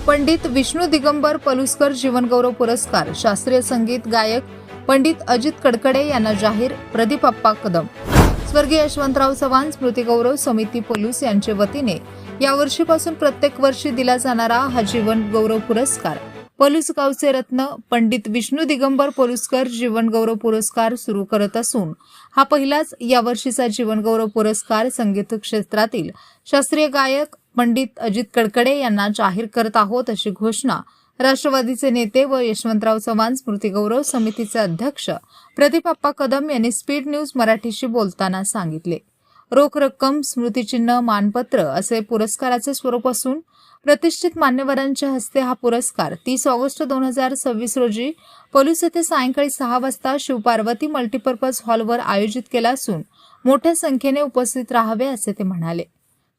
पंडित विष्णू दिगंबर पलुसकर जीवनगौरव पुरस्कार शास्त्रीय संगीत गायक पंडित अजित कडकडे यांना जाहीर. प्रदीप अप्पा कदम. स्वर्गीय यशवंतराव चव्हाण स्मृती गौरव समिती पलूस यांच्या वतीने यावर्षीपासून प्रत्येक वर्षी दिला जाणारा हा जीवन गौरव पुरस्कार पलूस गावचे रत्न पंडित विष्णू दिगंबर पलुसकर जीवनगौरव पुरस्कार सुरू करत असून हा पहिलाच यावर्षीचा जीवनगौरव पुरस्कार संगीत क्षेत्रातील शास्त्रीय गायक पंडित अजित कडकडे यांना जाहीर करत आहोत, अशी घोषणा राष्ट्रवादीचे नेते व यशवंतराव चव्हाण स्मृती गौरव समितीचे अध्यक्ष प्रदीप अप्पा कदम यांनी स्पीड न्यूज मराठीशी बोलताना सांगितले. रोख रक्कम, स्मृतिचिन्ह, मानपत्र असे पुरस्काराचे स्वरूप असून प्रतिष्ठित मान्यवरांच्या हस्ते हा पुरस्कार 30 ऑगस्ट 2026 रोजी पलूस येथे सायंकाळी 6 वाजता शिवपार्वती मल्टीपर्पज हॉलवर आयोजित केला असून मोठ्या संख्येने उपस्थित राहावे असे ते म्हणाले.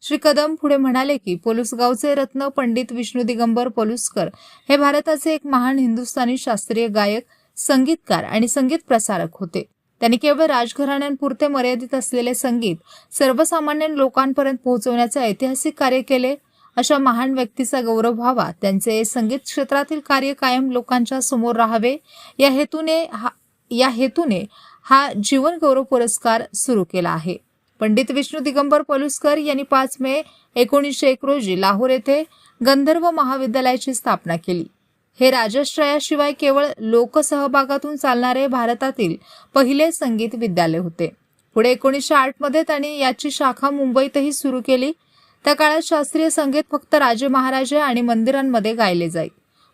श्री कदम पुढे म्हणाले की पलूस गावचे रत्न पंडित विष्णू दिगंबर पलुसकर हे भारताचे एक महान हिंदुस्थानी शास्त्रीय गायक, संगीतकार आणि संगीत प्रसारक होते. त्यांनी केवळ राजघराण्यांपुरते मर्यादित असलेले संगीत सर्वसामान्य लोकांपर्यंत पोहोचवण्याचे ऐतिहासिक कार्य केले. अशा महान व्यक्तीचा गौरव व्हावा, त्यांचे संगीत क्षेत्रातील कार्य कायम लोकांच्या समोर राहावे या हेतूने हा जीवन गौरव पुरस्कार सुरू केला आहे. पंडित विष्णू दिगंबर पलुसकर यांनी 5 मे 1901 रोजी लाहोर येथे गंधर्व महाविद्यालयाची स्थापना केली. हे राजश्रयाशिवाय केवळ लोकसहभागातून चालणारे भारतातील पहिले संगीत विद्यालय होते. पुढे 1908 मध्ये त्यांनी याची शाखा मुंबईतही सुरू केली. त्या काळात शास्त्रीय संगीत फक्त राजे महाराजे आणि मंदिरांमध्ये गायले जाई.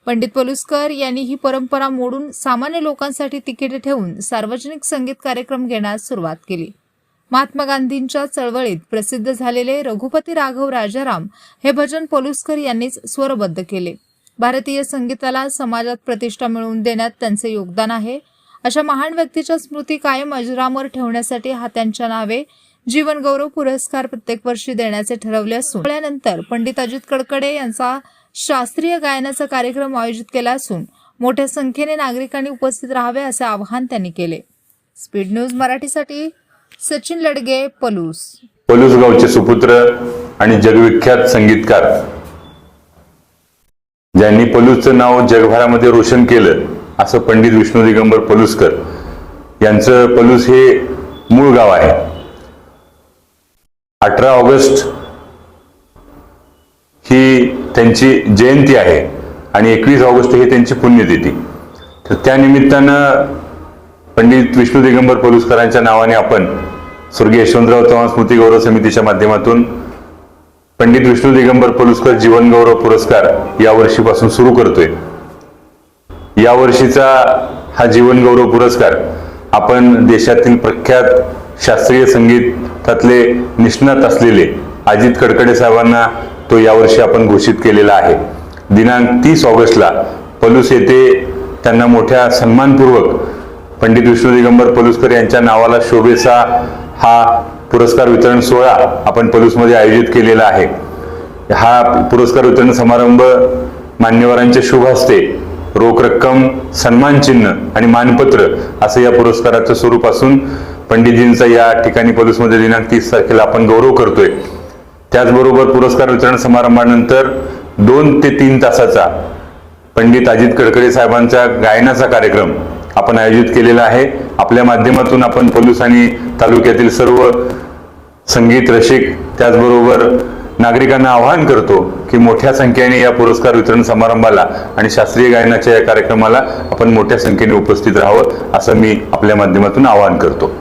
पंडित पलुसकर यांनी ही परंपरा मोडून सामान्य लोकांसाठी तिकिटे ठेवून सार्वजनिक संगीत कार्यक्रम घेण्यास सुरुवात केली. महात्मा गांधींच्या चळवळीत प्रसिद्ध झालेले रघुपती राघव राजाराम हे भजन पलुसकर यांनीच स्वरबद्ध केले. भारतीय संगीताला समाजात प्रतिष्ठा मिळवून देण्यात त्यांचे योगदान आहे. अशा महान व्यक्तीच्या स्मृती कायम अजरामर ठेवण्यासाठी हा त्यांच्या नावे जीवन गौरव पुरस्कार प्रत्येक वर्षी देण्याचे ठरवले असून त्यानंतर पंडित अजित कडकडे यांचा शास्त्रीय गायनाचा कार्यक्रम आयोजित केला असून मोठ्या संख्येने नागरिकांनी उपस्थित राहावे असे आवाहन त्यांनी केले. स्पीड न्यूज मराठीसाठी सचिन लडगे, पलूस. पलूस गावचे सुपुत्र आणि जगविख्यात संगीतकार ज्यांनी पलूसचं नाव जगभरामध्ये रोशन केलं असं पंडित विष्णू दिगंबर पलुसकर यांचं पलूस हे मूळ गाव आहे. 18 ऑगस्ट ही त्यांची जयंती आहे आणि 21 ऑगस्ट ही त्यांची पुण्यतिथी. तर त्या निमित्तानं पंडित विष्णू दिगंबर पलुसकरांच्या नावाने आपण स्वर्गीय यशवंतराव चव्हाण स्मृती गौरव समितीच्या माध्यमातून पंडित विष्णू दिगंबर पलुसकर जीवन गौरव पुरस्कार या वर्षीपासून सुरू करतोय. या वर्षीचा हा जीवन गौरव पुरस्कार आपण देशातील प्रख्यात शास्त्रीय संगीतातले निष्णात असलेले अजित कडकडे साहेबांना तो यावर्षी आपण घोषित केलेला आहे. दिनांक 30 ऑगस्टला पलूस येथे त्यांना मोठ्या सन्मानपूर्वक पंडित विष्णू दिगंबर पलुसकर यांच्या नावाला शोभेचा हा पुरस्कार वितरण सोहळा आपण पलूसमध्ये आयोजित केलेला आहे. हा पुरस्कार वितरण समारंभ मान्यवरांच्या शुभ हस्ते रोख रक्कम, सन्मान चिन्ह आणि मानपत्र असं या पुरस्काराचं स्वरूप असून पंडितजींचा या ठिकाणी पलूसमध्ये दिनांक 30 तारखेला आपण गौरव करतोय. त्याचबरोबर पुरस्कार वितरण समारंभानंतर 2 ते 3 तासाचा पंडित अजित कडकडे साहेबांचा गायनाचा कार्यक्रम आपण आयोजित केलेला आहे. आपल्या माध्यमातून आपण पलूस आणि तालुक्यातील सर्व संगीत रसिक त्याचबरोबर नागरिकांना आवाहन करतो की मोठ्या संख्येने या पुरस्कार वितरण समारंभाला आणि शास्त्रीय गायनाच्या या कार्यक्रमाला आपण मोठ्या संख्येने उपस्थित राहावं असं मी आपल्या माध्यमातून आवाहन करतो.